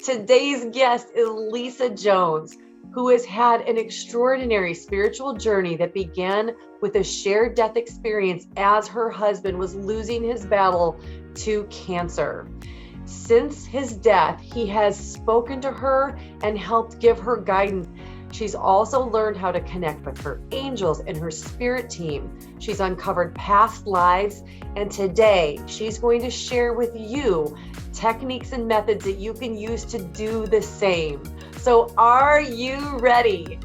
Today's guest is Lisa Jones, who has had an extraordinary spiritual journey that began with a shared death experience as her husband was losing his battle to cancer. Since his death, he has spoken to her and helped give her guidance. She's also learned how to connect with her angels and her spirit team. She's uncovered past lives, and today she's going to share with you techniques and methods that you can use to do the same. So are you ready?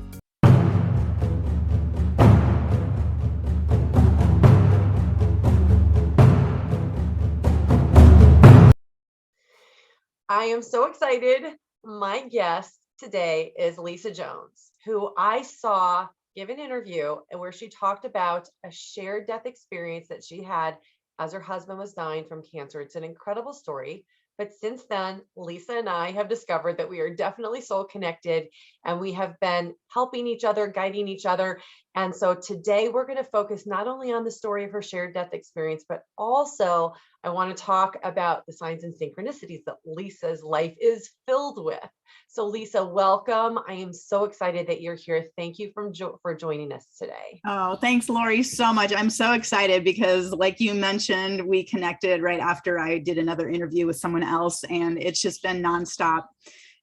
I am so excited. My guest today is Lisa Jones, who I saw give an interview where she talked about a shared death experience that she had as her husband was dying from cancer. It's an incredible story. But since then, Lisa and I have discovered that we are definitely soul connected, and we have been helping each other, guiding each other. And so today we're going to focus not only on the story of her shared death experience, but also I want to talk about the signs and synchronicities that Lisa's life is filled with. So Lisa, welcome. I am so excited that you're here. Thank you for joining us today. Oh, thanks, Lori, so much. I'm so excited because, like you mentioned, we connected right after I did another interview with someone else, and it's just been nonstop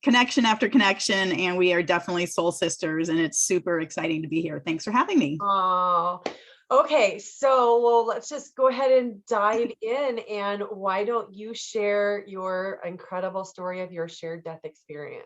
connection after connection, and we are definitely soul sisters, and it's super exciting to be here. Thanks for having me. Oh, okay. So, let's just go ahead and dive in. And why don't you share your incredible story of your shared death experience?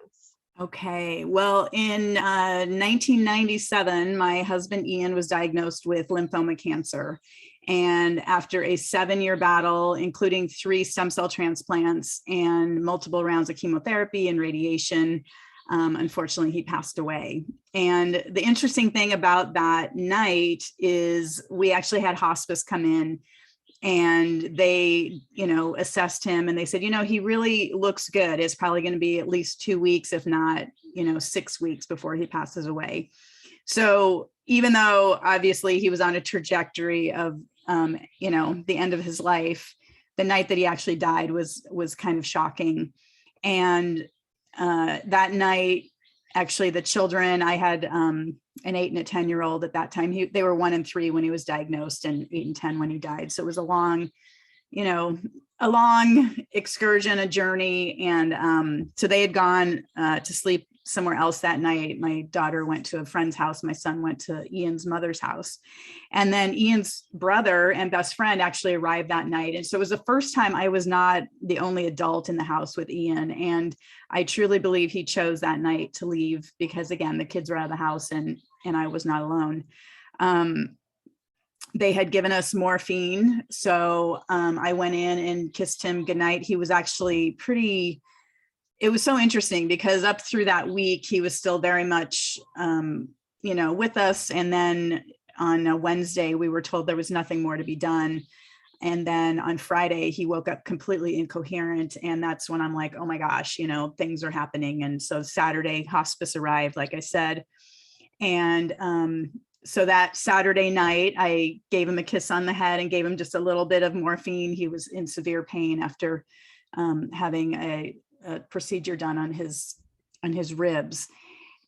Okay, well, in 1997, my husband Ian was diagnosed with lymphoma cancer. And after a 7-year battle, including 3 stem cell transplants and multiple rounds of chemotherapy and radiation, unfortunately, he passed away. And the interesting thing about that night is we actually had hospice come in, and they, assessed him, and they said, he really looks good. It's probably going to be at least 2 weeks, if not, 6 weeks before he passes away. So even though obviously he was on a trajectory of, the end of his life, the night that he actually died was kind of shocking. And that night, actually, the children, I had an 8 and a 10-year-old at that time. They were 1 and 3 when he was diagnosed, and 8 and 10 when he died. So it was a long excursion, a journey. And so they had gone to sleep somewhere else that night. My daughter went to a friend's house. My son went to Ian's mother's house. And then Ian's brother and best friend actually arrived that night. And so it was the first time I was not the only adult in the house with Ian. And I truly believe he chose that night to leave because, again, the kids were out of the house and I was not alone. They had given us morphine. So I went in and kissed him goodnight. He was actually it was so interesting because up through that week, he was still very much, with us. And then on a Wednesday, we were told there was nothing more to be done. And then on Friday, he woke up completely incoherent. And that's when I'm like, oh my gosh, things are happening. And so Saturday, hospice arrived, like I said. And so that Saturday night, I gave him a kiss on the head and gave him just a little bit of morphine. He was in severe pain after having a procedure done on his ribs.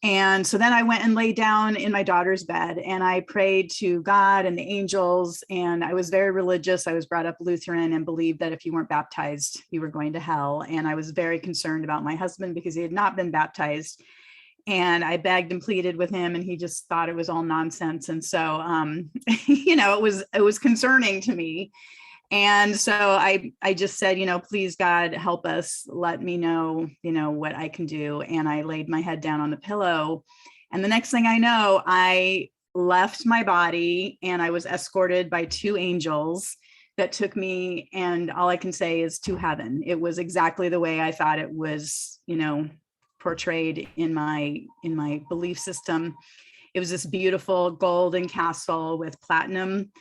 And so then I went and laid down in my daughter's bed and I prayed to God and the angels. And I was very religious. I was brought up Lutheran and believed that if you weren't baptized, you were going to hell. And I was very concerned about my husband because he had not been baptized. And I begged and pleaded with him, and he just thought it was all nonsense. And so, it was concerning to me. And so I just said, please God, help us, let me know, what I can do. And I laid my head down on the pillow. And the next thing I know, I left my body and I was escorted by 2 angels that took me. And all I can say is to heaven. It was exactly the way I thought it was, portrayed in my belief system. It was this beautiful golden castle with platinum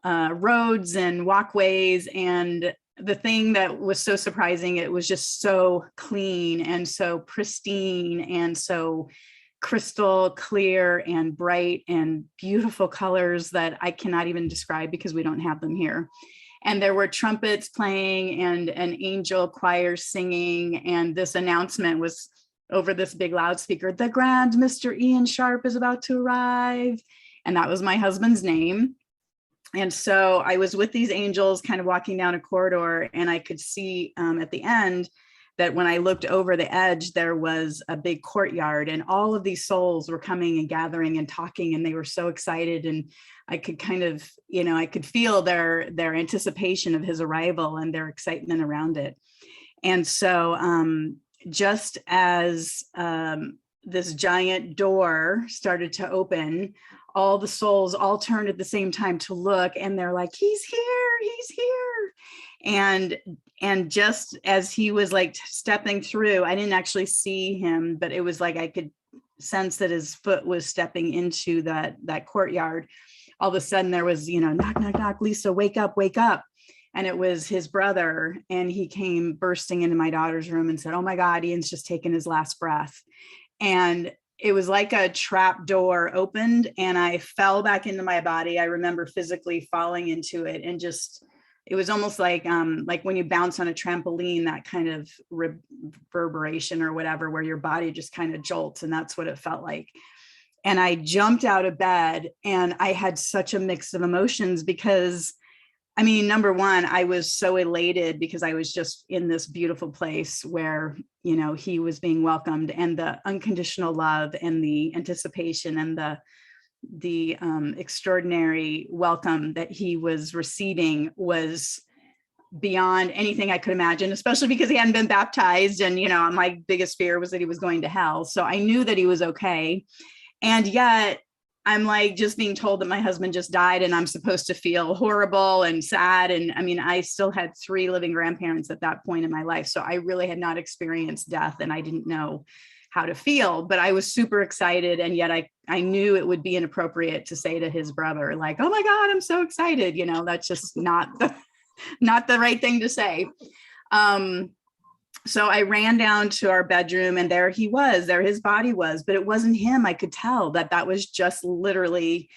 roads and walkways. And the thing that was so surprising, it was just so clean and so pristine and so crystal clear and bright and beautiful colors that I cannot even describe because we don't have them here. And there were trumpets playing and an angel choir singing. And this announcement was over this big loudspeaker: the Grand Mr. Ian Sharp is about to arrive. And that was my husband's name. And so I was with these angels kind of walking down a corridor, and I could see at the end that when I looked over the edge, there was a big courtyard, and all of these souls were coming and gathering and talking, and they were so excited. And I could kind of, I could feel their anticipation of his arrival and their excitement around it. And so just as this giant door started to open, all the souls all turned at the same time to look, and they're like, he's here. And just as he was like stepping through, I didn't actually see him, but it was like I could sense that his foot was stepping into that courtyard. All of a sudden there was, knock, knock, knock, Lisa, wake up, wake up. And it was his brother. And he came bursting into my daughter's room and said, oh my God, Ian's just taken his last breath. And it was like a trap door opened, and I fell back into my body. I remember physically falling into it, and just, it was almost like when you bounce on a trampoline, that kind of reverberation or whatever, where your body just kind of jolts. And that's what it felt like. And I jumped out of bed, and I had such a mix of emotions because, I mean, number one, I was so elated because I was just in this beautiful place where, he was being welcomed, and the unconditional love and the anticipation and the extraordinary welcome that he was receiving was beyond anything I could imagine, especially because he hadn't been baptized. And, my biggest fear was that he was going to hell. So I knew that he was okay. And yet I'm like just being told that my husband just died, and I'm supposed to feel horrible and sad. And I mean, I still had 3 living grandparents at that point in my life. So I really had not experienced death, and I didn't know how to feel, but I was super excited. And yet I knew it would be inappropriate to say to his brother, like, oh my God, I'm so excited. That's just not the right thing to say. So I ran down to our bedroom, and there he was, there his body was, but it wasn't him. I could tell that was just literally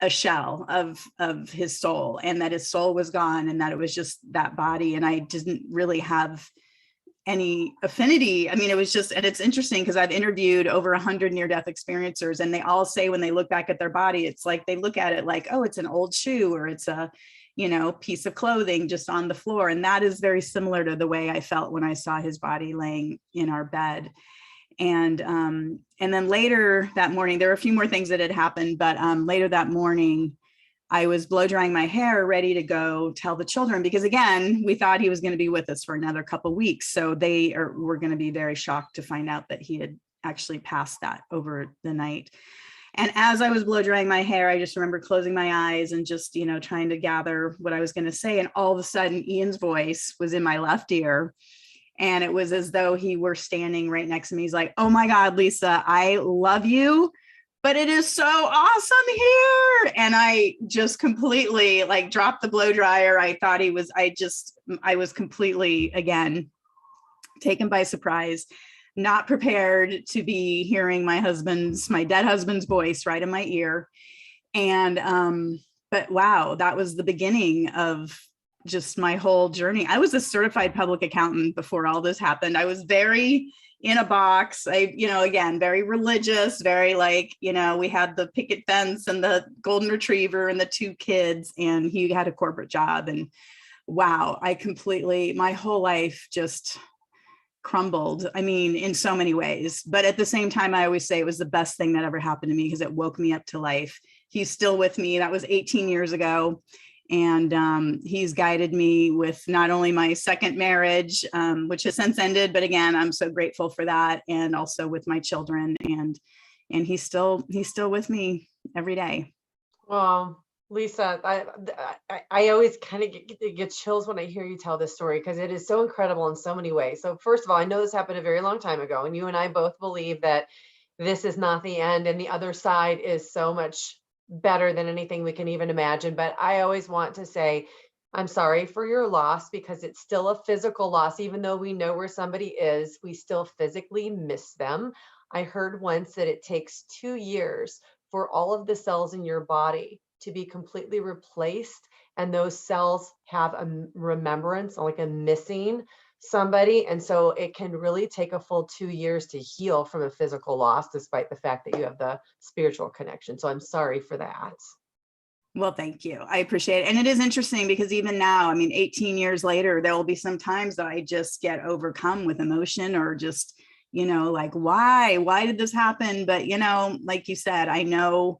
a shell of his soul, and that his soul was gone, and that it was just that body. And I didn't really have any affinity. I mean, it was just, and it's interesting because I've interviewed over 100 near-death experiencers, and they all say when they look back at their body, it's like they look at it like, oh, it's an old shoe, or it's a piece of clothing just on the floor. And that is very similar to the way I felt when I saw his body laying in our bed. And then later that morning, there were a few more things that had happened, but later that morning, I was blow drying my hair, ready to go tell the children, because again, we thought he was going to be with us for another couple of weeks. So were going to be very shocked to find out that he had actually passed that over the night. And as I was blow drying my hair, I just remember closing my eyes and just, trying to gather what I was going to say. And all of a sudden, Ian's voice was in my left ear. And it was as though he were standing right next to me. He's like, oh my God, Lisa, I love you, but it is so awesome here. And I just completely dropped the blow dryer. I thought I was completely, again, taken by surprise, not prepared to be hearing my dead husband's voice right in my ear. And, but wow, that was the beginning of just my whole journey. I was a certified public accountant before all this happened. I was very in a box. Again, very religious, very we had the picket fence and the golden retriever and the 2 kids, and he had a corporate job. And wow, my whole life just crumbled. I mean, in so many ways, but at the same time, I always say it was the best thing that ever happened to me because it woke me up to life. He's still with me. That was 18 years ago. And he's guided me with not only my second marriage, which has since ended, but again, I'm so grateful for that. And also with my children, and he's still with me every day. Well, Lisa, I always kind of get chills when I hear you tell this story because it is so incredible in so many ways. So first of all, I know this happened a very long time ago, and you and I both believe that this is not the end, and the other side is so much better than anything we can even imagine. But I always want to say, I'm sorry for your loss, because it's still a physical loss. Even though we know where somebody is, we still physically miss them. I heard once that it takes 2 years for all of the cells in your body to be completely replaced and those cells have a remembrance, like a missing somebody. And so it can really take a full 2 years to heal from a physical loss, despite the fact that you have the spiritual connection. So I'm sorry for that. Well, thank you. I appreciate it. And it is interesting because even now, I mean, 18 years later, there will be some times that I just get overcome with emotion or just, like, why did this happen? But, like you said, I know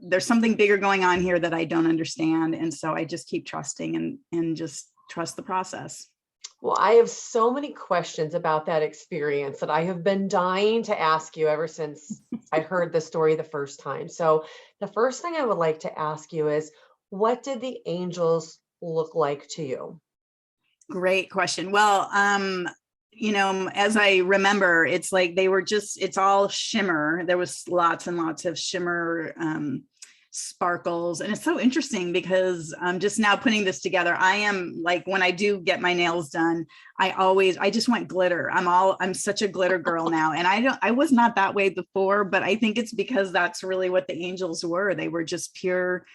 there's something bigger going on here that I don't understand. And so I just keep trusting and just trust the process. Well, I have so many questions about that experience that I have been dying to ask you ever since I heard the story the first time. So the first thing I would like to ask you is, what did the angels look like to you? Great question. Well, as I remember, it's like it's all shimmer. There was lots and lots of shimmer, sparkles. And it's so interesting because just now putting this together, I am like, when I do get my nails done, I just want glitter. I'm such a glitter girl now. And I was not that way before, but I think it's because that's really what the angels were. They were just pure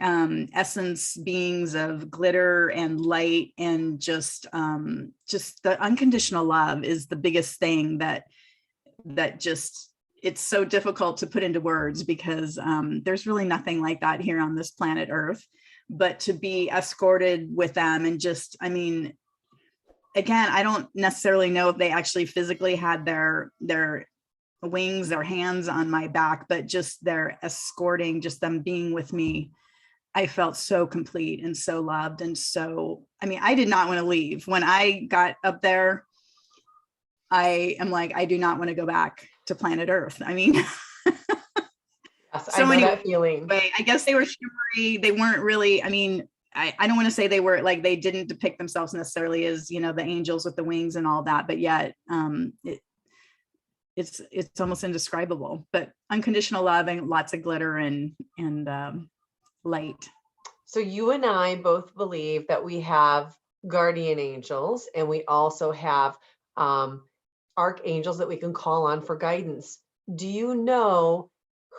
essence beings of glitter and light, and just the unconditional love is the biggest thing that just, it's so difficult to put into words because there's really nothing like that here on this planet Earth. But to be escorted with them and just, I mean, again, I don't necessarily know if they actually physically had their wings, their hands on my back, but just their escorting, just them being with me, I felt so complete and so loved. And so, I mean, I did not want to leave. When I got up there, I am like, I do not want to go back to planet Earth. I mean, Yes, I so know anyway, that feeling. I guess they were shimmery. They weren't really, I mean, I don't want to say they were like, they didn't depict themselves necessarily as, the angels with the wings and all that, but yet it's almost indescribable. But unconditional love and lots of glitter and light. So you and I both believe that we have guardian angels, and we also have archangels that we can call on for guidance. Do you know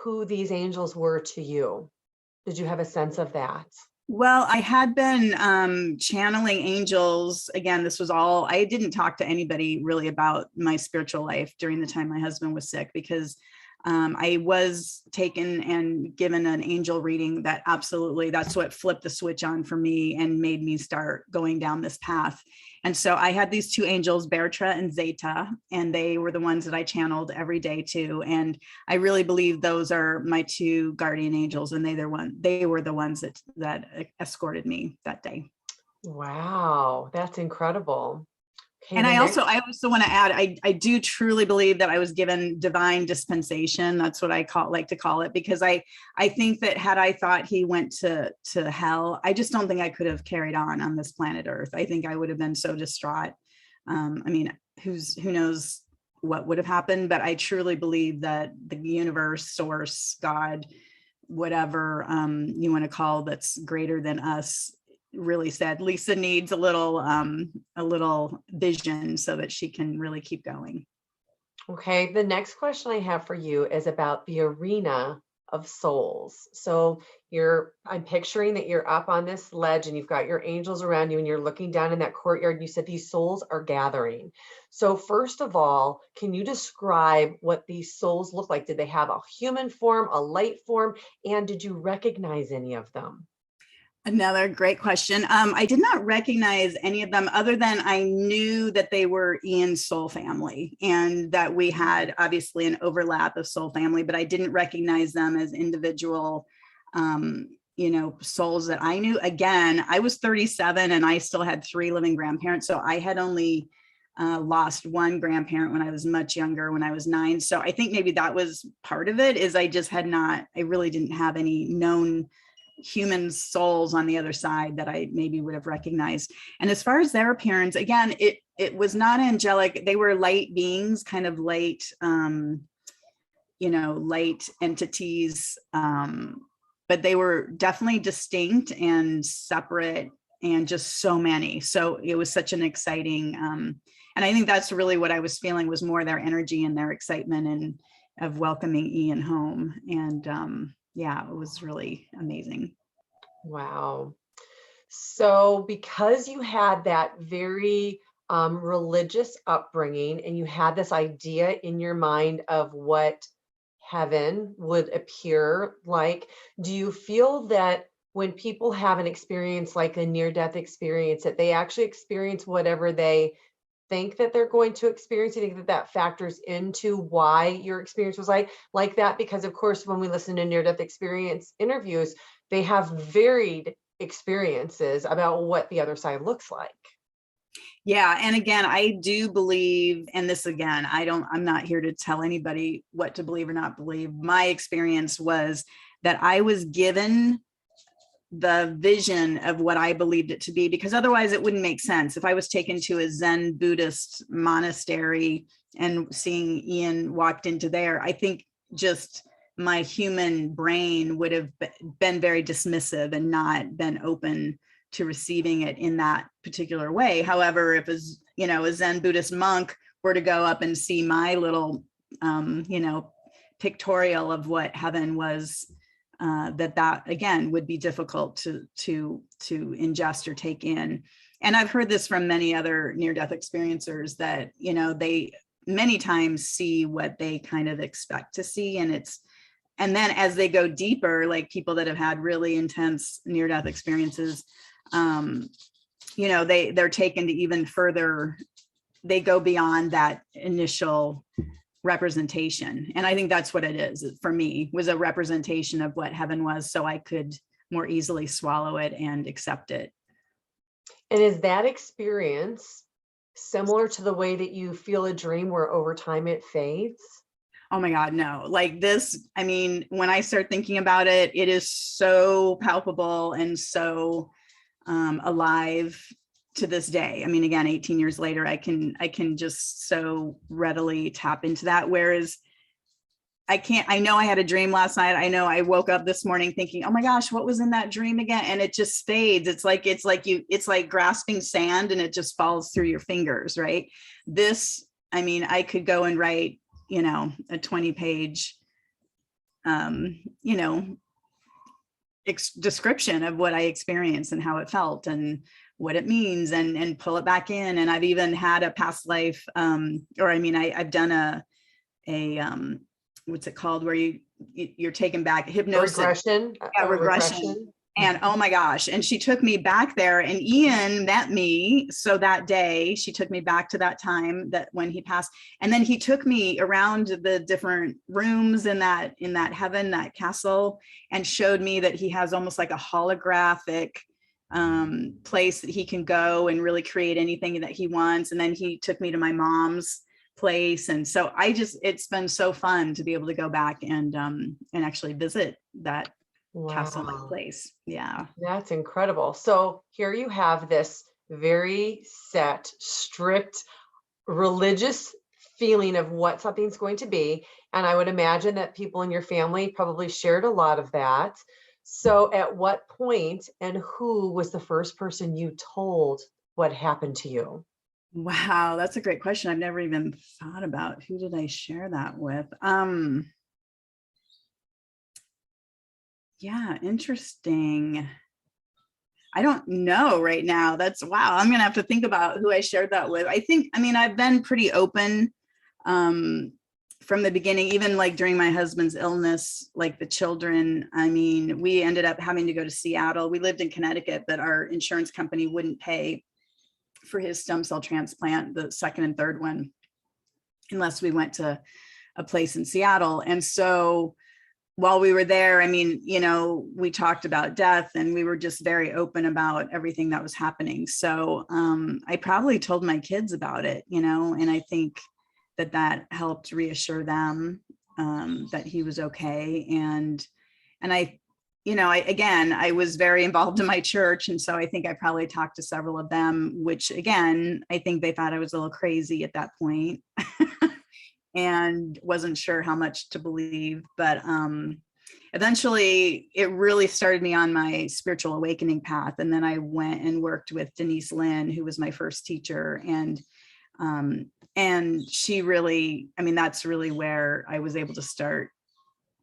who these angels were to you? Did you have a sense of that? Well, I had been channeling angels. Again, this was all, I didn't talk to anybody really about my spiritual life during the time my husband was sick, because I was taken and given an angel reading that absolutely, that's what flipped the switch on for me and made me start going down this path. And so I had these two angels, Bertra and Zeta, and they were the ones that I channeled every day too. And I really believe those are my two guardian angels, and they were the ones that escorted me that day. Wow, that's incredible. Okay, And I also want to add, I do truly believe that I was given divine dispensation. That's what I like to call it, because I think that had I thought he went to hell, I just don't think I could have carried on this planet Earth. I think I would have been so distraught. I mean, who knows what would have happened, but I truly believe that the universe, source, God, whatever you want to call that's greater than us, really said Lisa needs a little vision so that she can really keep going. Okay, the next question I have for you is about the arena of souls. So I'm picturing that you're up on this ledge and you've got your angels around you and you're looking down in that courtyard, and you said these souls are gathering. So first of all, can you describe what these souls look like? Did they have a human form, a light form, and did you recognize any of them? Another great question. I did not recognize any of them, other than I knew that they were Ian's soul family and that we had obviously an overlap of soul family, but I didn't recognize them as individual, souls that I knew. Again, I was 37 and I still had 3 living grandparents. So I had only lost one grandparent when I was much younger, when I was 9. So I think maybe that was part of it, is I really didn't have any known human souls on the other side that I maybe would have recognized. And as far as their appearance, again, it was not angelic. They were light beings, kind of light, light entities. But they were definitely distinct and separate, and just so many. So it was such an exciting, and I think that's really what I was feeling, was more their energy and their excitement and of welcoming Ian home. And yeah, it was really amazing. Wow. So because you had that very religious upbringing and you had this idea in your mind of what heaven would appear like, do you feel that when people have an experience like a near-death experience, that they actually experience whatever they think that they're going to experience? You think that that factors into why your experience was like that? Because of course, when we listen to near-death experience interviews, they have varied experiences about what the other side looks like. Yeah. And again, I do believe, and this again, I'm not here to tell anybody what to believe or not believe. My experience was that I was given the vision of what I believed it to be, because otherwise it wouldn't make sense. If I was taken to a Zen Buddhist monastery and seeing Ian walked into there, I think just my human brain would have been very dismissive and not been open to receiving it in that particular way. However, if a Zen Buddhist monk were to go up and see my little, pictorial of what heaven was, that again would be difficult to ingest or take in. And I've heard this from many other near-death experiencers that, they many times see what they kind of expect to see. And then as they go deeper, like people that have had really intense near-death experiences, they're taken to even further, they go beyond that initial representation. And I think that's what it is for me, was a representation of what heaven was, so I could more easily swallow it and accept it. And is that experience similar to the way that you feel a dream where over time it fades? Oh my God, no. Like this, I mean, when I start thinking about it, it is so palpable and so alive to this day. I mean, again, 18 years later, I can just so readily tap into that. Whereas I know I had a dream last night. I know I woke up this morning thinking, oh my gosh, what was in that dream again? And it just fades. It's like grasping sand and it just falls through your fingers, right? This, I mean, I could go and write, a 20-page, description of what I experienced and how it felt and what it means, and pull it back in. And I've even had a past life, I've done a what's it called, where you're taken back, hypnosis. Regression. Yeah, regression. And oh my gosh. And she took me back there, and Ian met me. So that day she took me back to that time that when he passed. And then he took me around the different rooms in that heaven, that castle, and showed me that he has almost like a holographic place that he can go and really create anything that he wants. And then he took me to my mom's place. And so it's been so fun to be able to go back and actually visit that castle-like place. Yeah. That's incredible. So here you have this very set, strict, religious feeling of what something's going to be. And I would imagine that people in your family probably shared a lot of that. So at what point and who was the first person you told what happened to you? Wow, that's a great question. I've never even thought about who did I share that with. Yeah, interesting. I don't know right now. Wow. I'm gonna have to think about who I shared that with. I've been pretty open from the beginning, even like during my husband's illness, like the children. I mean, we ended up having to go to Seattle. We lived in Connecticut, but our insurance company wouldn't pay for his stem cell transplant, the second and third one, unless we went to a place in Seattle. And so while we were there, I mean, we talked about death, and we were just very open about everything that was happening. So I probably told my kids about it, and I think that helped reassure them that he was okay. And I was very involved in my church. And so I think I probably talked to several of them, which again, I think they thought I was a little crazy at that point and wasn't sure how much to believe. But eventually it really started me on my spiritual awakening path. And then I went and worked with Denise Lynn, who was my first teacher. And she really, that's really where I was able to start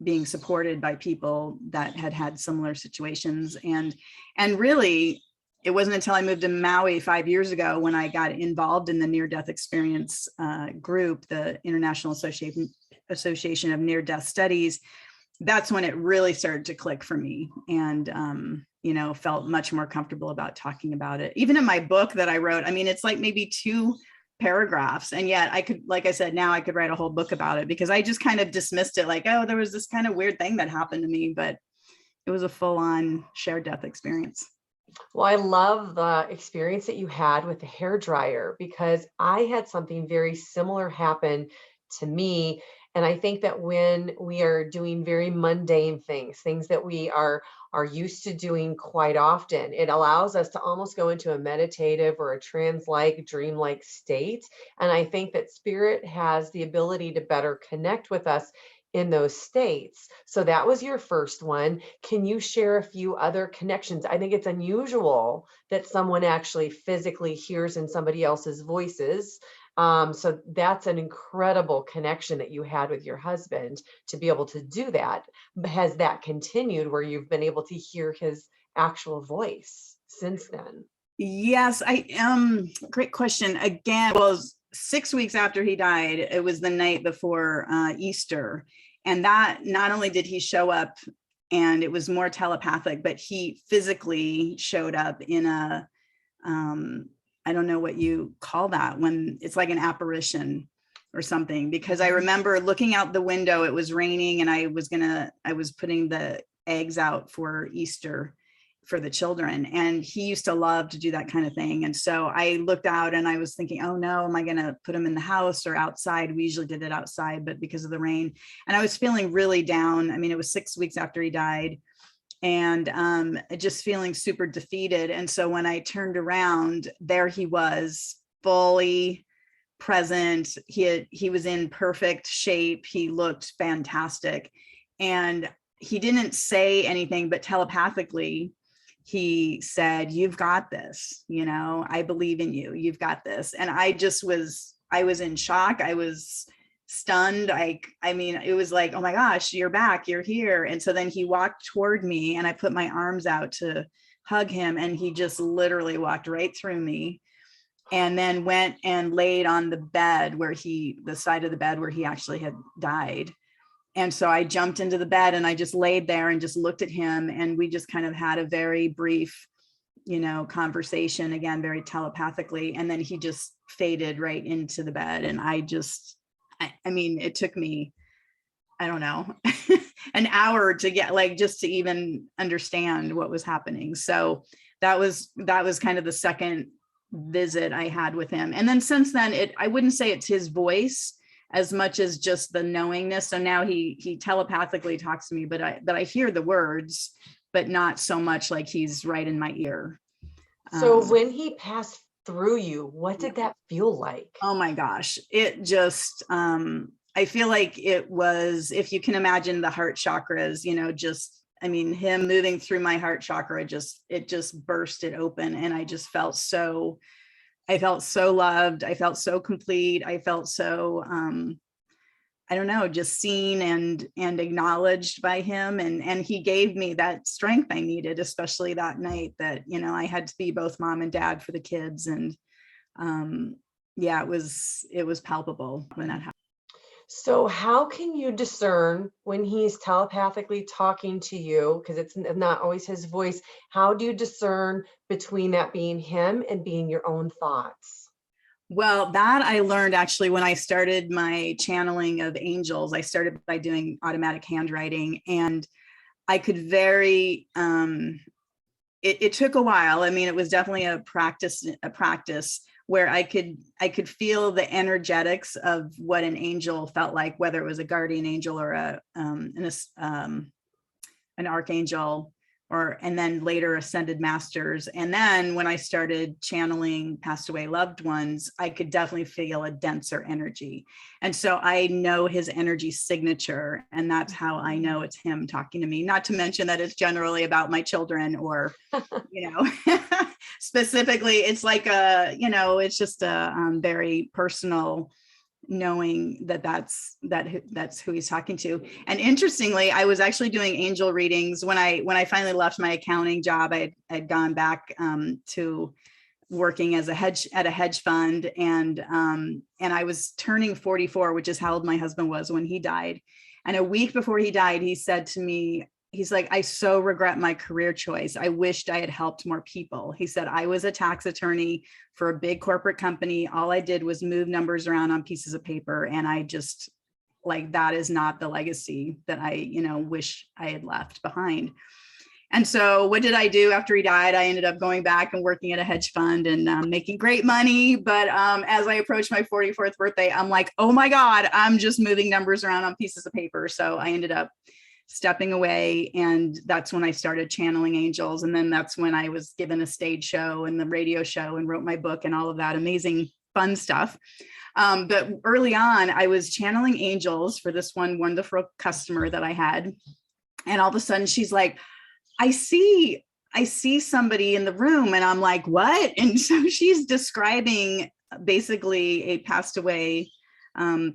being supported by people that had similar situations. And really, it wasn't until I moved to Maui 5 years ago when I got involved in the near-death experience group, the International Association of Near-Death Studies. That's when it really started to click for me, and felt much more comfortable about talking about it. Even in my book that I wrote, I mean, it's like maybe 2 paragraphs, and yet I could, like I said, now I could write a whole book about it, because I just kind of dismissed it like, oh, there was this kind of weird thing that happened to me, but it was a full-on shared death experience. Well, I love the experience that you had with the hair dryer, because I had something very similar happen to me. And I think that when we are doing very mundane things that we are used to doing quite often, it allows us to almost go into a meditative or a trance-like, dream-like state. And I think that spirit has the ability to better connect with us in those states. So that was your first one. Can you share a few other connections? I think it's unusual that someone actually physically hears in somebody else's voices. So that's an incredible connection that you had with your husband to be able to do that. Has that continued where you've been able to hear his actual voice since then? Yes, I am. Great question. Again, well, 6 weeks after he died, it was the night before Easter. And that, not only did he show up and it was more telepathic, but he physically showed up in a, I don't know what you call that, when it's like an apparition or something, because I remember looking out the window, it was raining, and I was putting the eggs out for Easter for the children. And he used to love to do that kind of thing. And so I looked out and I was thinking, oh no, am I going to put him in the house or outside? We usually did it outside, but because of the rain, and I was feeling really down. I mean, it was 6 weeks after he died, and just feeling super defeated. And so when I turned around, there he was, fully present. He was in perfect shape. He looked fantastic. And he didn't say anything, but telepathically, he said, "You've got this, I believe in you. You've got this." And I was in shock. I was stunned. I mean, it was like, oh my gosh, you're back, you're here. And so then he walked toward me, and I put my arms out to hug him, and he just literally walked right through me, and then went and laid on the bed the side of the bed where he actually had died. And so I jumped into the bed and I just laid there and just looked at him, and we just kind of had a very brief, conversation, again, very telepathically. And then he just faded right into the bed. And I mean, it took me, I don't know, an hour to get just to even understand what was happening. So that was kind of the second visit I had with him. And then since then, I wouldn't say it's his voice as much as just the knowingness. So now he telepathically talks to me, but I hear the words, but not so much like he's right in my ear. So when he passed through you, what did that feel like? Oh my gosh. It just, I feel like it was, if you can imagine the heart chakras, him moving through my heart chakra, it just burst it open. And I just felt so loved. I felt so complete. I felt so, I don't know, just seen and acknowledged by him. And he gave me that strength I needed, especially that night that, I had to be both mom and dad for the kids. And yeah, it was palpable when that happened. So how can you discern when he's telepathically talking to you? Because it's not always his voice. How do you discern between that being him and being your own thoughts? Well, that I learned actually when I started my channeling of angels. I started by doing automatic handwriting, and I could it took a while. I mean, it was definitely a practice where I could feel the energetics of what an angel felt like, whether it was a guardian angel or an archangel, and then later ascended masters. And then when I started channeling passed away loved ones, I could definitely feel a denser energy. And so I know his energy signature, and that's how I know it's him talking to me. Not to mention that it's generally about my children, or, specifically, it's like it's just a very personal knowing that that's who he's talking to. And interestingly, I was actually doing angel readings when I finally left my accounting job. I'd gone back to working as a hedge fund, and I was turning 44, which is how old my husband was when he died. And a week before he died, he said to me, he's like, I so regret my career choice. I wished I had helped more people. He said, I was a tax attorney for a big corporate company. All I did was move numbers around on pieces of paper. And I just like, that is not the legacy that I, wish I had left behind. And so what did I do after he died? I ended up going back and working at a hedge fund and making great money. But as I approached my 44th birthday, I'm like, oh my God, I'm just moving numbers around on pieces of paper. So I ended up stepping away. And that's when I started channeling angels. And then that's when I was given a stage show and the radio show and wrote my book and all of that amazing fun stuff. But early on, I was channeling angels for this one wonderful customer that I had. And all of a sudden she's like, I see somebody in the room, and I'm like, what? And so she's describing basically a passed away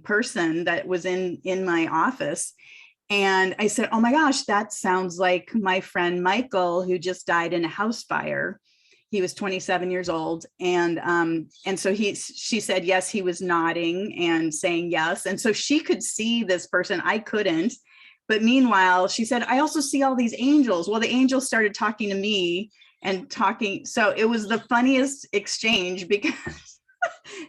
person that was in my office. And I said, oh my gosh, that sounds like my friend Michael, who just died in a house fire. He was 27 years old. And so she said, yes, he was nodding and saying yes. And so she could see this person. I couldn't. But meanwhile, she said, I also see all these angels. Well, the angels started talking to me and talking. So it was the funniest exchange because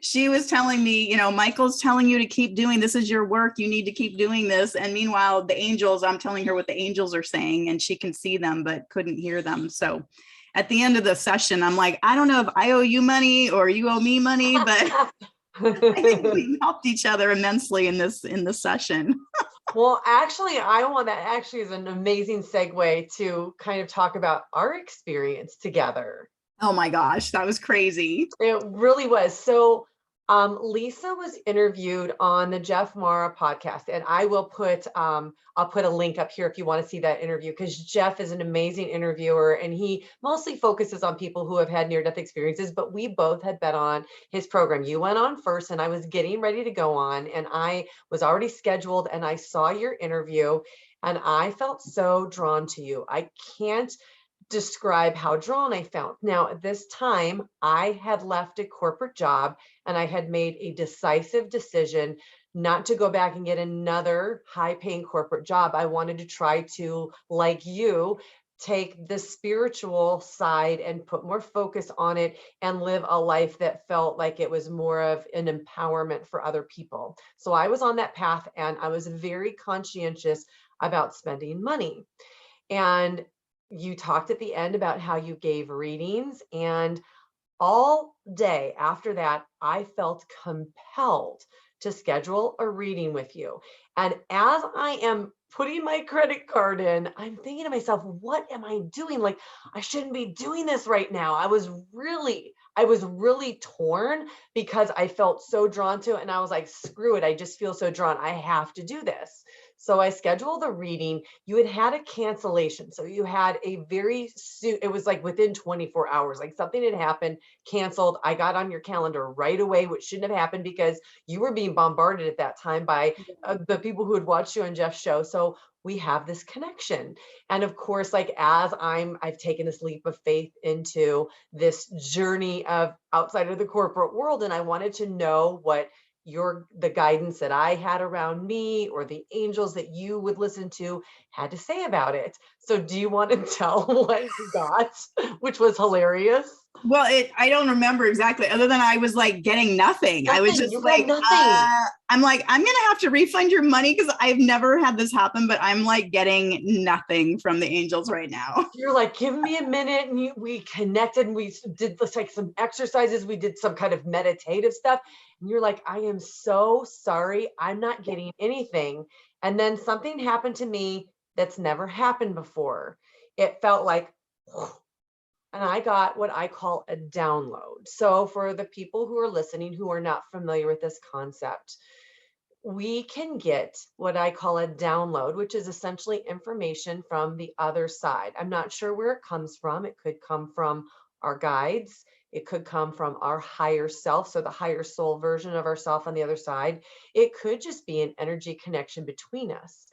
she was telling me, Michael's telling you to keep doing, this is your work. You need to keep doing this. And meanwhile, the angels, I'm telling her what the angels are saying, and she can see them, but couldn't hear them. So at the end of the session, I'm like, I don't know if I owe you money or you owe me money, but I think we helped each other immensely in this session. Well, actually, that actually is an amazing segue to kind of talk about our experience together. Oh my gosh, that was crazy. It really was. So Lisa was interviewed on the Jeff Mara podcast, and I will put I'll put a link up here if you want to see that interview, because Jeff is an amazing interviewer and he mostly focuses on people who have had near-death experiences, but we both had been on his program. You went on first and I was getting ready to go on, and I was already scheduled, and I saw your interview and I felt so drawn to you. I can't describe how drawn I felt. Now, at this time, I had left a corporate job and I had made a decisive decision not to go back and get another high-paying corporate job. I wanted to try to, like you, take the spiritual side and put more focus on it and live a life that felt like it was more of an empowerment for other people. So I was on that path, and I was very conscientious about spending money. And you talked at the end about how you gave readings, and all day after that, I felt compelled to schedule a reading with you. And as I am putting my credit card in, I'm thinking to myself, what am I doing? Like, I shouldn't be doing this right now. I was really torn because I felt so drawn to it. And I was like, screw it. I just feel so drawn. I have to do this. So I scheduled the reading. You had a cancellation. So you had it was like within 24 hours, like something had happened, canceled. I got on your calendar right away, which shouldn't have happened because you were being bombarded at that time by the people who had watched you on Jeff's show. So we have this connection. And of course, like as I've taken this leap of faith into this journey of outside of the corporate world, and I wanted to know what the guidance that I had around me or the angels that you would listen to had to say about it. So do you want to tell what you got, which was hilarious? Well, I don't remember exactly, other than I was like getting nothing. I was just like, I'm like, I'm going to have to refund your money because I've never had this happen, but I'm like getting nothing from the angels right now. You're like, give me a minute. And we connected and we did like some exercises. We did some kind of meditative stuff. And you're like, I am so sorry. I'm not getting anything. And then something happened to me that's never happened before. It felt like, and I got what I call a download. So for the people who are listening who are not familiar with this concept, we can get what I call a download, which is essentially information from the other side. I'm not sure where it comes from. It could come from our guides. It could come from our higher self, so the higher soul version of ourself on the other side. It could just be an energy connection between us.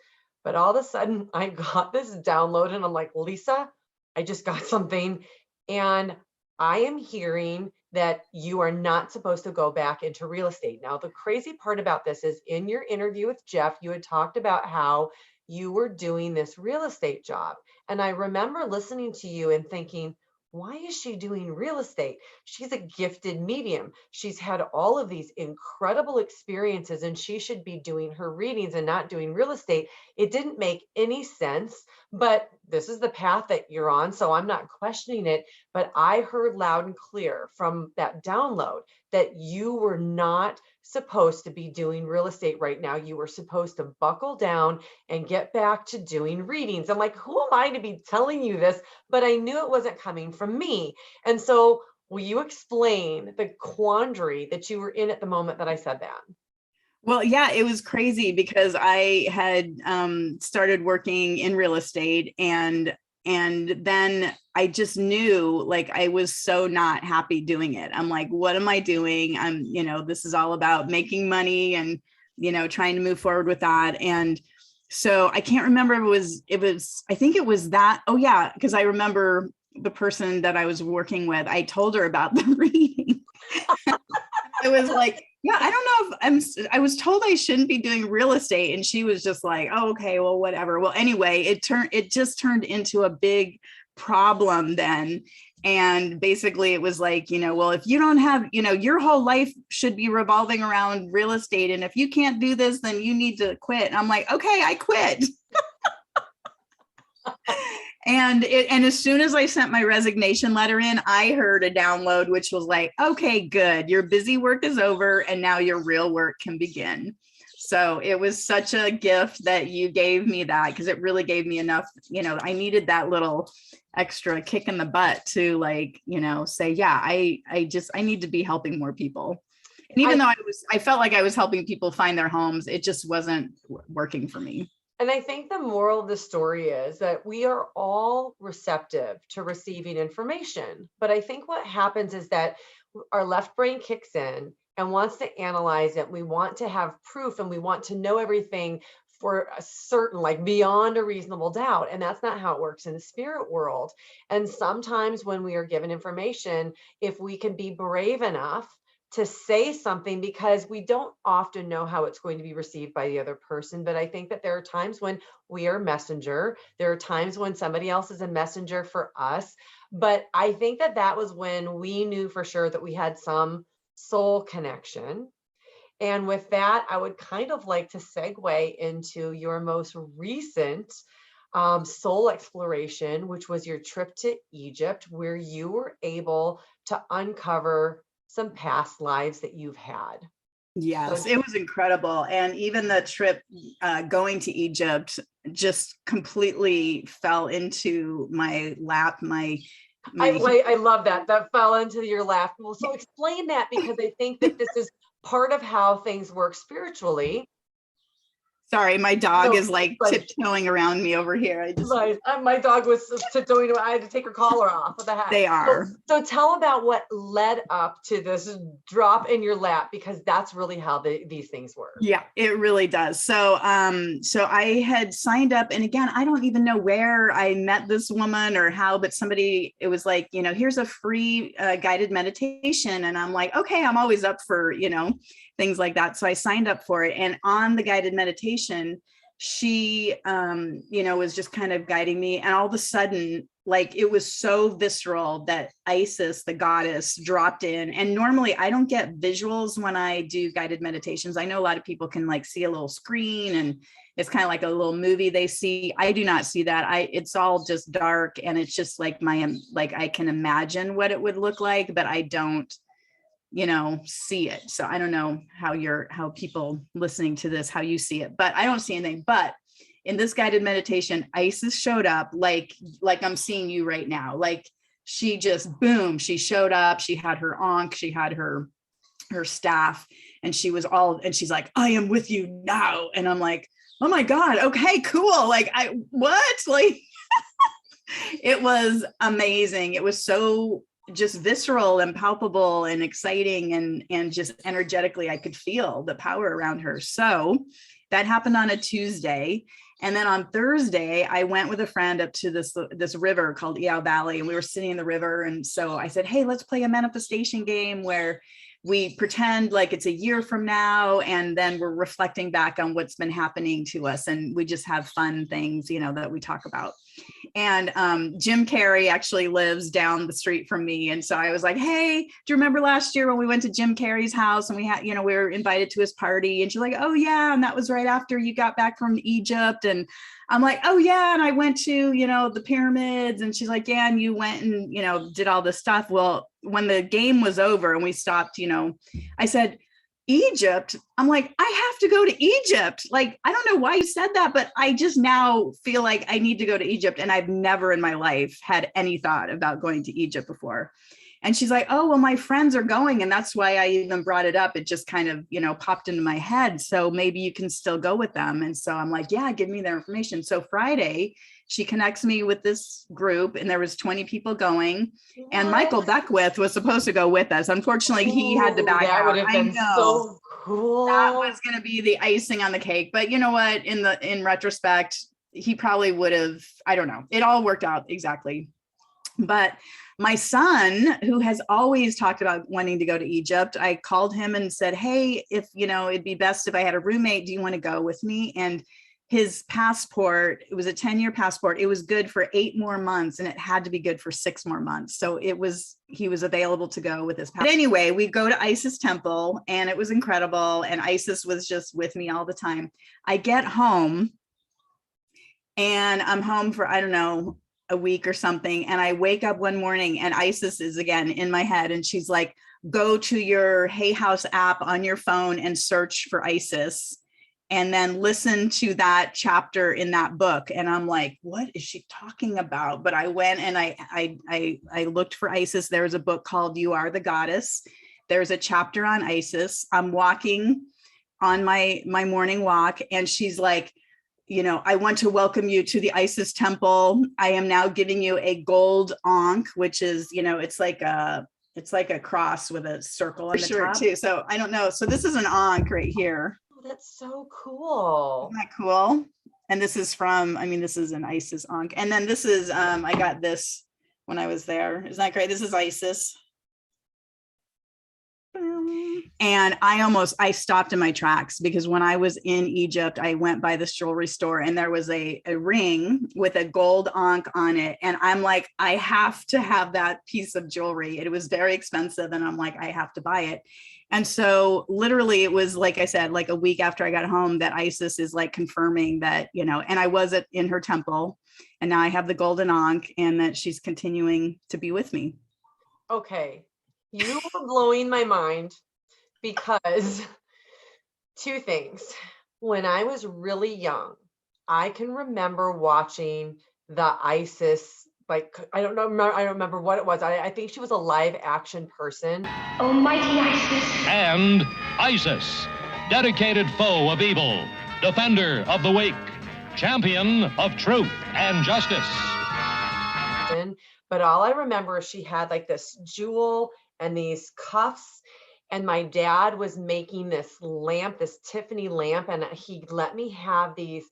But all of a sudden, I got this download and I'm like, Lisa, I just got something. And I am hearing that you are not supposed to go back into real estate. Now, the crazy part about this is in your interview with Jeff, you had talked about how you were doing this real estate job. And I remember listening to you and thinking, why is she doing real estate? She's a gifted medium. She's had all of these incredible experiences and she should be doing her readings and not doing real estate. It didn't make any sense, but this is the path that you're on. So I'm not questioning it. But I heard loud and clear from that download that you were not supposed to be doing real estate right now. You were supposed to buckle down and get back to doing readings. I'm like, who am I to be telling you this? But I knew it wasn't coming from me. And so will you explain the quandary that you were in at the moment that I said that? Well, yeah, it was crazy because I had started working in real estate, and then I just knew, like, I was so not happy doing it. I'm like, what am I doing? This is all about making money and, trying to move forward with that. And so I can't remember I think it was that. Oh yeah. Cause I remember the person that I was working with, I told her about the reading. I was like, yeah, I don't know if I was told I shouldn't be doing real estate. And she was just like, oh, okay, well, whatever. Well, anyway, it just turned into a big problem then. And basically it was like, well, if you don't have, your whole life should be revolving around real estate. And if you can't do this, then you need to quit. And I'm like, okay, I quit. And as soon as I sent my resignation letter in, I heard a download, which was like, okay, good. Your busy work is over and now your real work can begin. So it was such a gift that you gave me that, because it really gave me enough, I needed that little extra kick in the butt to, like, say, yeah, I need to be helping more people. And even though I felt like I was helping people find their homes, it just wasn't working for me. And I think the moral of the story is that we are all receptive to receiving information. But I think what happens is that our left brain kicks in and wants to analyze it. We want to have proof and we want to know everything for a certain, like beyond a reasonable doubt. And that's not how it works in the spirit world. And sometimes when we are given information, if we can be brave enough to say something, because we don't often know how it's going to be received by the other person. But I think that there are times when we are a messenger. There are times when somebody else is a messenger for us. But I think that that was when we knew for sure that we had some soul connection. And with that, I would kind of like to segue into your most recent soul exploration, which was your trip to Egypt, where you were able to uncover some past lives that you've had. Yes, it was incredible. And even the trip going to Egypt just completely fell into my lap. I love that. That fell into your lap. Well, so explain that, because I think that this is part of how things work spiritually. Sorry, my dog is like tiptoeing around me over here. My dog was tiptoeing. I had to take her collar off of the hat. They are. So tell about what led up to this drop in your lap, because that's really how these things work. Yeah, it really does. So I had signed up, and again, I don't even know where I met this woman or how, but it was like, here's a free guided meditation. And I'm like, okay, I'm always up for, things like that. So I signed up for it. And on the guided meditation, she, was just kind of guiding me. And all of a sudden, like, it was so visceral that Isis, the goddess, dropped in. And normally I don't get visuals when I do guided meditations. I know a lot of people can like see a little screen and it's kind of like a little movie they see. I do not see that. It's all just dark. And it's just like I can imagine what it would look like, but I don't, see it. So I don't know how people listening to this, how you see it, but I don't see anything. But in this guided meditation, Isis showed up like I'm seeing you right now. Like, she just, boom, she showed up. She had her ankh, she had her staff, and she's like, I am with you now. And I'm like, oh my God, okay, cool. Like, what? Like, it was amazing. It was so just visceral and palpable and exciting, and just energetically I could feel the power around her. So that happened on a Tuesday. And then on Thursday, I went with a friend up to this river called Eau Valley, and we were sitting in the river. And so I said, hey, let's play a manifestation game where we pretend like it's a year from now, and then we're reflecting back on what's been happening to us. And we just have fun things, that we talk about. And Jim Carrey actually lives down the street from me. And so I was like, hey, do you remember last year when we went to Jim Carrey's house and we had, we were invited to his party? And she's like, oh yeah. And that was right after you got back from Egypt. And I'm like, oh yeah. And I went to, the pyramids. And she's like, yeah. And you went and, did all this stuff. Well, when the game was over and we stopped, I said, Egypt. I'm like, I have to go to Egypt. Like, I don't know why you said that, but I just now feel like I need to go to Egypt. And I've never in my life had any thought about going to Egypt before. And she's like, oh, well, my friends are going. And that's why I even brought it up. It just kind of, popped into my head. So maybe you can still go with them. And so I'm like, yeah, give me their information. So Friday, she connects me with this group, and there was 20 people going. And Michael Beckwith was supposed to go with us. Unfortunately, he had to back out. That would have been so cool. That was going to be the icing on the cake. But you know what? In retrospect, he probably would have, I don't know. It all worked out exactly. But my son, who has always talked about wanting to go to Egypt, I called him and said, hey, if, it'd be best if I had a roommate, do you want to go with me? And his passport, it was a 10-year passport. It was good for 8 more months, and it had to be good for 6 more months. So he was available to go with his passport. But anyway, we go to Isis Temple, and it was incredible. And Isis was just with me all the time. I get home, and I'm home for, I don't know, a week or something. And I wake up one morning, and Isis is again in my head. And she's like, go to your Hay House app on your phone and search for Isis, and then listen to that chapter in that book. And I'm like, what is she talking about? But I went and I looked for Isis. There was a book called You Are the Goddess. There's a chapter on Isis. I'm walking on my morning walk, and she's like, I want to welcome you to the Isis temple. I am now giving you a gold ankh, which is, it's like a cross with a circle on the top too. So I don't know. So this is an ankh right here. That's so cool. Isn't that cool? And this is this is an Isis ankh. And then this is, I got this when I was there. Isn't that great? This is Isis. And I stopped in my tracks, because when I was in Egypt, I went by this jewelry store, and there was a ring with a gold ankh on it. And I'm like, I have to have that piece of jewelry. It was very expensive. And I'm like, I have to buy it. And so literally it was, like I said, like a week after I got home, that Isis is like confirming that, and I was in her temple, and now I have the golden ankh, and that she's continuing to be with me. Okay. You were blowing my mind, because 2 things. When I was really young, I can remember watching the Isis, like, I don't remember what it was. I think she was a live action person. Almighty Isis. And Isis, dedicated foe of evil, defender of the weak, champion of truth and justice. But all I remember is she had like this jewel and these cuffs, and my dad was making this lamp, this Tiffany lamp, and he let me have these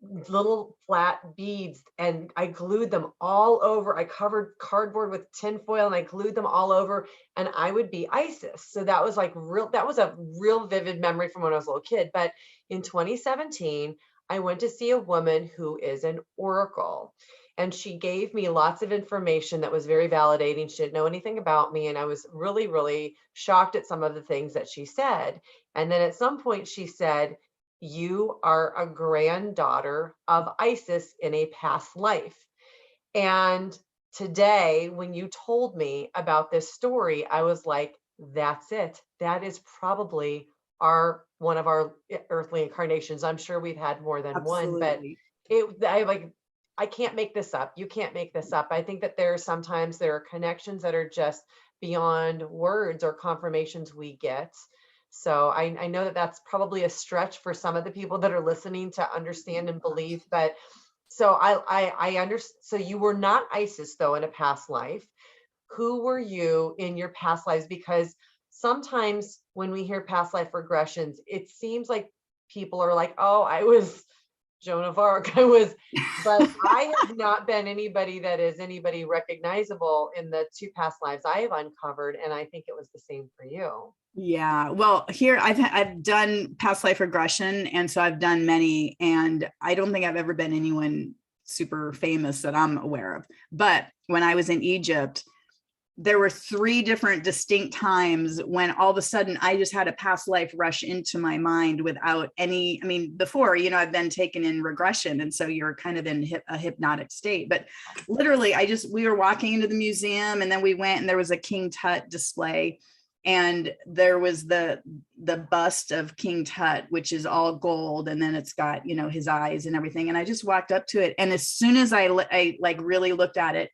little flat beads, and I glued them all over. I covered cardboard with tinfoil, and I glued them all over, and I would be Isis. So that was a real vivid memory from when I was a little kid. But in 2017, I went to see a woman who is an oracle. And she gave me lots of information that was very validating. She didn't know anything about me. And I was really, really shocked at some of the things that she said. And then at some point she said, you are a granddaughter of Isis in a past life. And today, when you told me about this story, I was like, that's it. That is probably one of our earthly incarnations. I'm sure we've had more than one, but I can't make this up. You can't make this up. I think that there are connections that are just beyond words or confirmations we get. So I know that that's probably a stretch for some of the people that are listening to understand and believe. But so I understand. So you were not Isis though in a past life. who were you in your past lives? Because sometimes when we hear past life regressions, it seems like people are like, oh, I was Joan of Arc. But I have not been anybody that is anybody recognizable in the two past lives I have uncovered. And I think it was the same for you. Yeah. Well, here I've done past life regression. And so I've done many, and I don't think I've ever been anyone super famous that I'm aware of. But when I was in Egypt, there were 3 different distinct times when all of a sudden I just had a past life rush into my mind without any, I mean, before, I've been taken in regression. And so you're kind of in a hypnotic state, but literally we were walking into the museum, and then we went, and there was a King Tut display, and there was the bust of King Tut, which is all gold. And then it's got, his eyes and everything. And I just walked up to it. And as soon as I like really looked at it,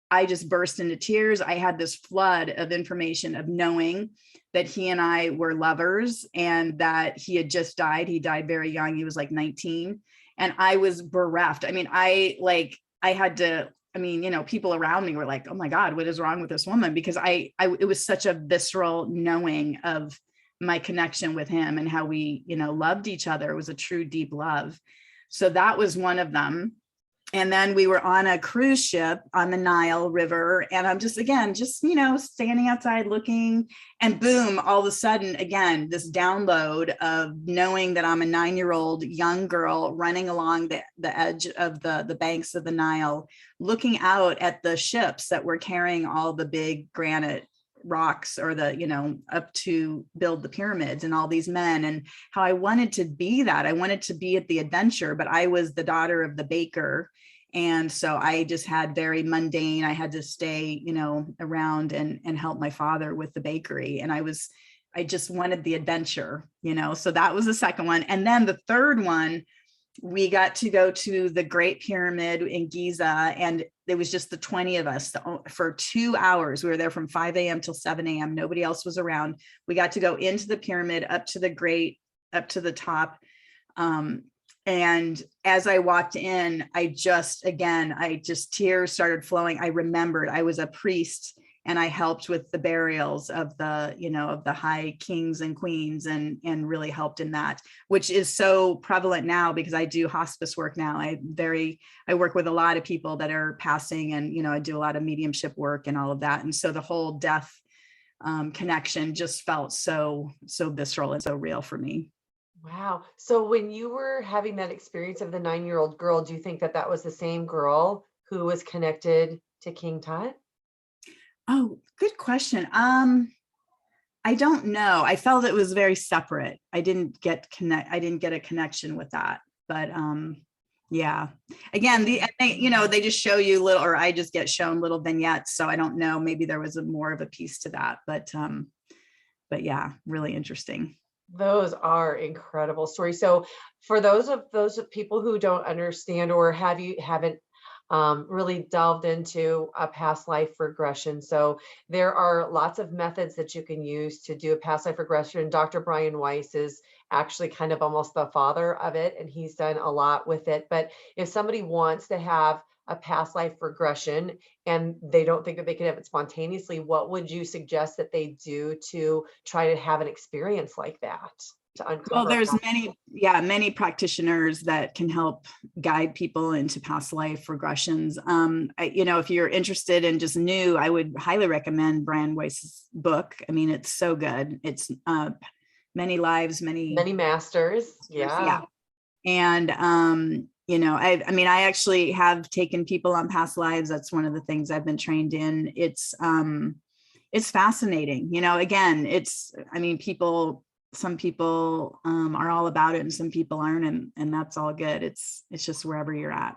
I just burst into tears. I had this flood of information of knowing that he and I were lovers, and that he had just died. He died very young. He was like 19. And I was bereft. I mean, people around me were like, oh my God, what is wrong with this woman? Because it was such a visceral knowing of my connection with him and how we, loved each other. It was a true deep love. So that was one of them. And then we were on a cruise ship on the Nile River. And I'm just standing outside looking, and boom, all of a sudden, again, this download of knowing that I'm a 9-year-old young girl running along the edge of the banks of the Nile, looking out at the ships that were carrying all the big granite rocks, or up to build the pyramids, and all these men, and how I wanted to be that. I wanted to be at the adventure, but I was the daughter of the baker. And so I just had very mundane, I had to stay, around and help my father with the bakery. And I just wanted the adventure, so that was the second one. And then the third one, we got to go to the Great Pyramid in Giza, and it was just the 20 of us for 2 hours. We were there from 5 a.m. till 7 a.m. Nobody else was around. We got to go into the pyramid, up to the top. And as I walked in, I just tears started flowing. I remembered I was a priest, and I helped with the burials of the high kings and queens, and really helped in that, which is so prevalent now because I do hospice work now. I work with a lot of people that are passing, and, I do a lot of mediumship work and all of that. And so the whole death connection just felt so visceral and so real for me. Wow. So when you were having that experience of the 9-year-old girl, do you think that was the same girl who was connected to King Tut? Oh, good question. I don't know. I felt it was very separate. I didn't get a connection with that. But yeah. Again, they just show you little, or I just get shown little vignettes. So I don't know. Maybe there was more of a piece to that. But yeah, really interesting. Those are incredible stories. So for those people who don't understand, or haven't really delved into a past life regression. So there are lots of methods that you can use to do a past life regression. Dr. Brian Weiss is actually kind of almost the father of it, and he's done a lot with it. But if somebody wants to have a past life regression and they don't think that they can have it spontaneously, what would you suggest that they do to try to have an experience like that? Well, there's many practitioners that can help guide people into past life regressions. If you're interested in just new, I would highly recommend Brian Weiss's book. I mean, it's so good. It's Many Lives, Many Masters. Yeah. And I actually have taken people on past lives. That's one of the things I've been trained in. It's fascinating. Again, some people are all about it, and some people aren't, and that's all good. It's just wherever you're at.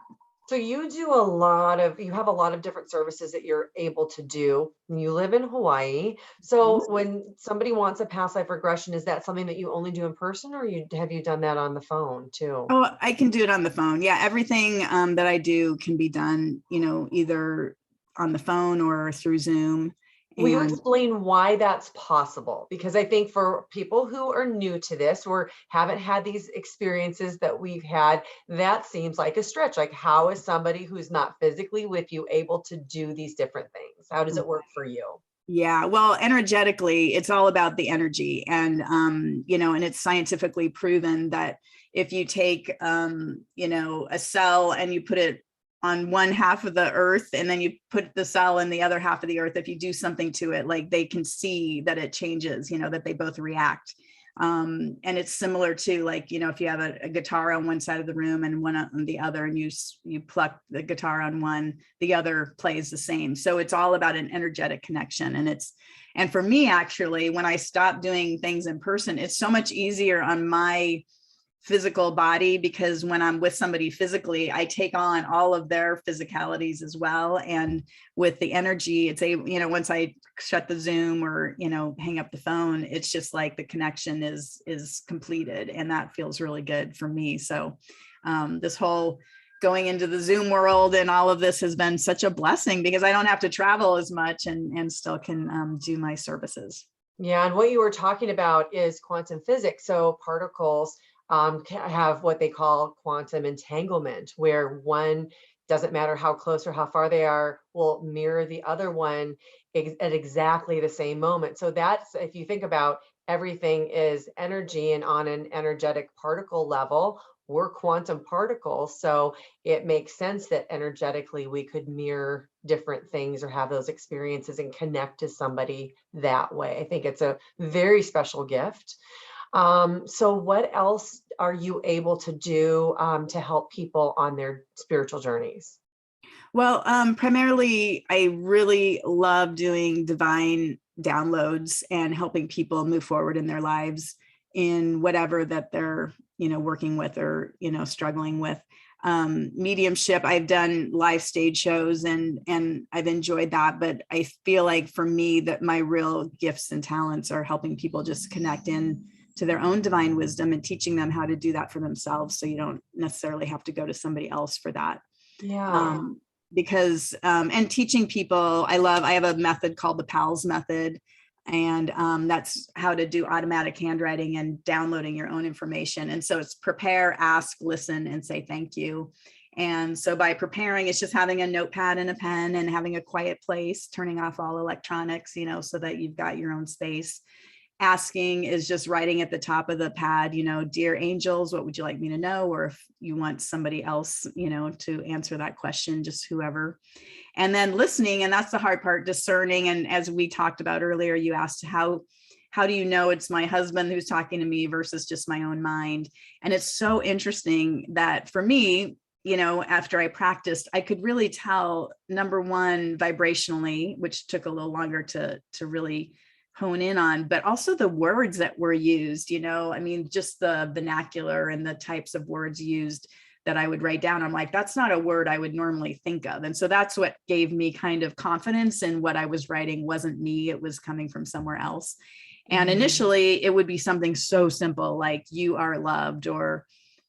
So you have a lot of different services that you're able to do. You live in Hawaii. So when somebody wants a past life regression, is that something that you only do in person, or have you done that on the phone too? Oh, I can do it on the phone. Yeah. Everything that I do can be done, either on the phone or through Zoom. Will you And explain why that's possible? Because I think for people who are new to this or haven't had these experiences that we've had, that seems like a stretch. Like, how is somebody who's not physically with you able to do these different things? How does it work for you? yeah, well, energetically, it's all about the energy. And, and it's scientifically proven that if you take, a cell and you put it on one half of the earth, and then you put the cell in the other half of the earth, if you do something to it, like they can see that it changes, that they both react. And it's similar to, like, if you have a guitar on one side of the room and one on the other, and you pluck the guitar on one, the other plays the same. So it's all about an energetic connection. And for me, actually, when I stopped doing things in person, it's so much easier on my physical body, because when I'm with somebody physically, I take on all of their physicalities as well. And with the energy, it's once I shut the Zoom or, hang up the phone, it's just like the connection is completed. And that feels really good for me. So this whole going into the Zoom world and all of this has been such a blessing, because I don't have to travel as much and still can do my services. Yeah, and what you were talking about is quantum physics. So particles have what they call quantum entanglement, where one, doesn't matter how close or how far they are, will mirror the other one at exactly the same moment. So that's, if you think about, everything is energy, and on an energetic particle level, we're quantum particles. So it makes sense that energetically we could mirror different things or have those experiences and connect to somebody that way. I think it's a very special gift. So what else are you able to do to help people on their spiritual journeys? Well, primarily, I really love doing divine downloads and helping people move forward in their lives in whatever that they're, working with or, struggling with. Mediumship, I've done live stage shows and I've enjoyed that, but I feel like for me that my real gifts and talents are helping people just connect in to their own divine wisdom and teaching them how to do that for themselves. So you don't necessarily have to go to somebody else for that. Yeah. Because and teaching people, I have a method called the PALS method, and that's how to do automatic handwriting and downloading your own information. And so it's prepare, ask, listen, and say thank you. And so by preparing, it's just having a notepad and a pen and having a quiet place, turning off all electronics, so that you've got your own space. Asking is just writing at the top of the pad, dear angels, what would you like me to know? Or if you want somebody else, to answer that question, just whoever. And then listening, and that's the hard part, discerning. And as we talked about earlier, you asked how do you know it's my husband who's talking to me versus just my own mind? And it's so interesting that for me, after I practiced, I could really tell, number one, vibrationally, which took a little longer to really hone in on, but also the words that were used, just the vernacular and the types of words used that I would write down. I'm like, that's not a word I would normally think of. And so that's what gave me kind of confidence in what I was writing wasn't me, it was coming from somewhere else. And initially it would be something so simple like you are loved or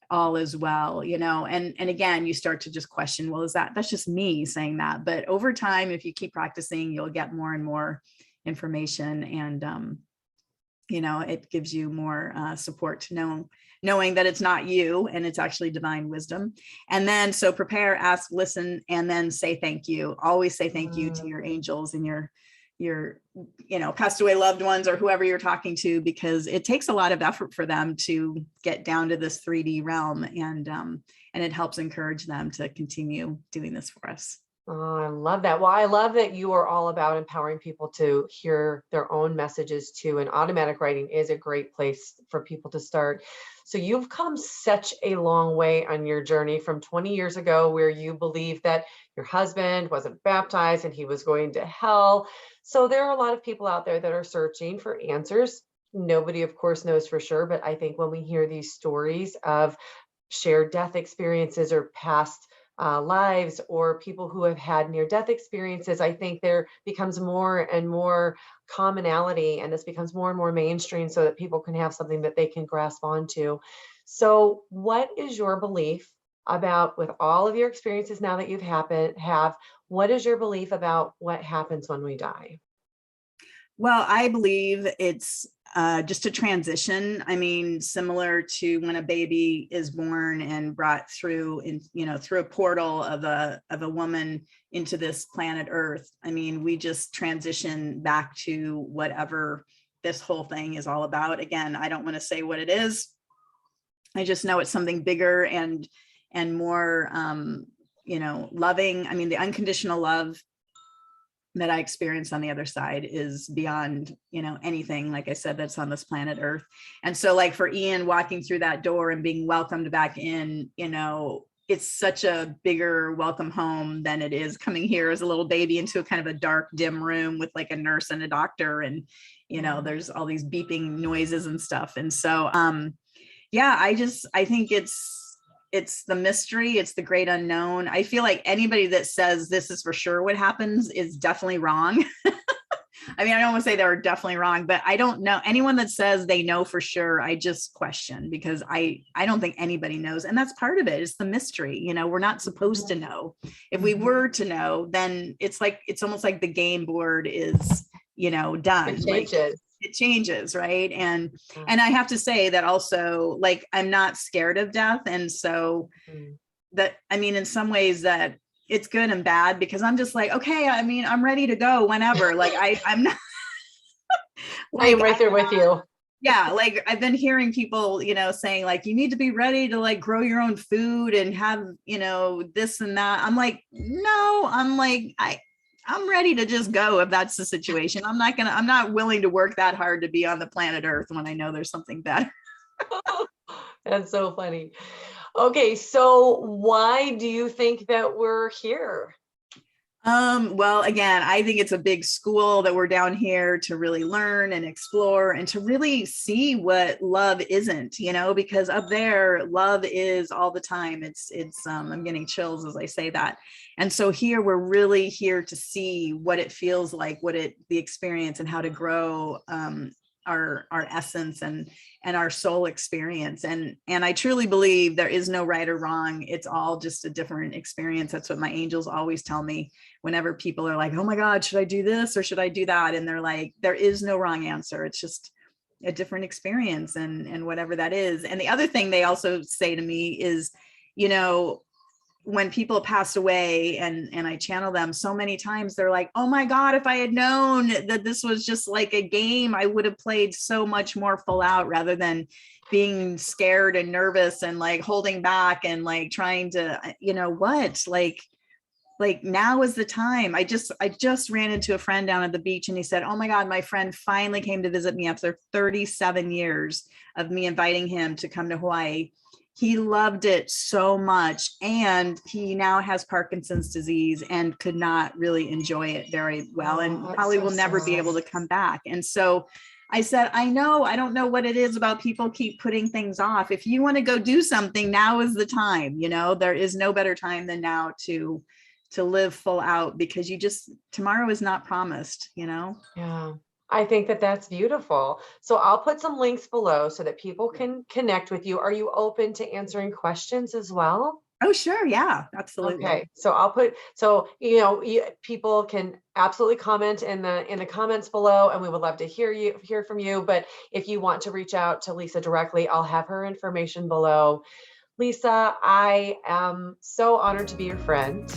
all is well, and again, you start to just question, well, that's just me saying that. But over time, if you keep practicing, you'll get more and more information, and it gives you more support to knowing that it's not you and it's actually divine wisdom. And then so prepare, ask, listen, and then say thank you. Always say thank you to your angels and your passed away loved ones or whoever you're talking to, because it takes a lot of effort for them to get down to this 3D realm, and it helps encourage them to continue doing this for us. Oh, I love that. Well, I love that you are all about empowering people to hear their own messages too. And automatic writing is a great place for people to start. So you've come such a long way on your journey from 20 years ago, where you believed that your husband wasn't baptized and he was going to hell. So there are a lot of people out there that are searching for answers. Nobody, of course, knows for sure. But I think when we hear these stories of shared death experiences or past lives, or people who have had near-death experiences, I think there becomes more and more commonality, and this becomes more and more mainstream so that people can have something that they can grasp onto. So what is your belief about, with all of your experiences now that you've what is your belief about what happens when we die? Well, I believe it's just a transition. I mean, similar to when a baby is born and brought through, through a portal of a woman into this planet Earth. I mean, we just transition back to whatever this whole thing is all about. Again, I don't want to say what it is. I just know it's something bigger and more, loving. I mean, the unconditional love that I experience on the other side is beyond, anything, like I said, that's on this planet Earth. And so like for Ian walking through that door and being welcomed back in, it's such a bigger welcome home than it is coming here as a little baby into a kind of a dark, dim room with like a nurse and a doctor. And, there's all these beeping noises and stuff. And so, I think it's the mystery. It's the great unknown. I feel like anybody that says this is for sure what happens is definitely wrong. I mean, I don't want to say they're definitely wrong, but I don't know anyone that says they know for sure. I just question, because I don't think anybody knows. And that's part of it. It's the mystery. We're not supposed to know. If we were to know, then it's almost like the game board is, done. It changes. It changes, right? And I have to say that also, like, I'm not scared of death. And so that, I mean, in some ways that it's good and bad, because I'm just like, okay, I mean, I'm ready to go whenever. Like I'm not like, I'm right there with you. Yeah. Like I've been hearing people, saying like, you need to be ready to like grow your own food and have, this and that. I'm like, no, I'm ready to just go if that's the situation. I'm not willing to work that hard to be on the planet Earth when I know there's something better. That's so funny. Okay, so why do you think that we're here? Well, again, I think it's a big school that we're down here to really learn and explore and to really see what love isn't, because up there, love is all the time. It's I'm getting chills as I say that. And so here, we're really here to see what it feels like, the experience, and how to grow our essence and our soul experience. And I truly believe there is no right or wrong. It's all just a different experience. That's what my angels always tell me whenever people are like, oh my God, should I do this or should I do that? And they're like, there is no wrong answer. It's just a different experience and whatever that is. And the other thing they also say to me is, when people pass away and I channel them so many times, they're like, oh my God, if I had known that this was just like a game, I would have played so much more full out rather than being scared and nervous and like holding back and like trying to, like now is the time. I just ran into a friend down at the beach and he said, oh my God, my friend finally came to visit me after 37 years of me inviting him to come to Hawaii. He loved it so much, and he now has Parkinson's disease and could not really enjoy it very well, and probably will never be able to come back. And so I said, I don't know what it is about people keep putting things off. If you want to go do something, now is the time. There is no better time than now to live full out, because tomorrow is not promised, Yeah. I think that that's beautiful. So I'll put some links below so that people can connect with you. Are you open to answering questions as well? Oh, sure. Yeah, absolutely. Okay. So people can absolutely comment in the comments below, and we would love to hear from you. But if you want to reach out to Lisa directly, I'll have her information below. Lisa, I am so honored to be your friend.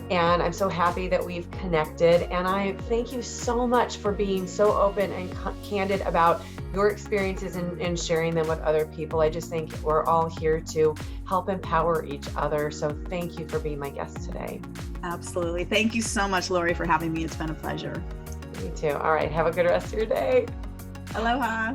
And I'm so happy that we've connected. And I thank you so much for being so open and candid about your experiences and sharing them with other people. I just think we're all here to help empower each other. So thank you for being my guest today. Absolutely. Thank you so much, Lori, for having me. It's been a pleasure. Me too. All right. Have a good rest of your day. Aloha.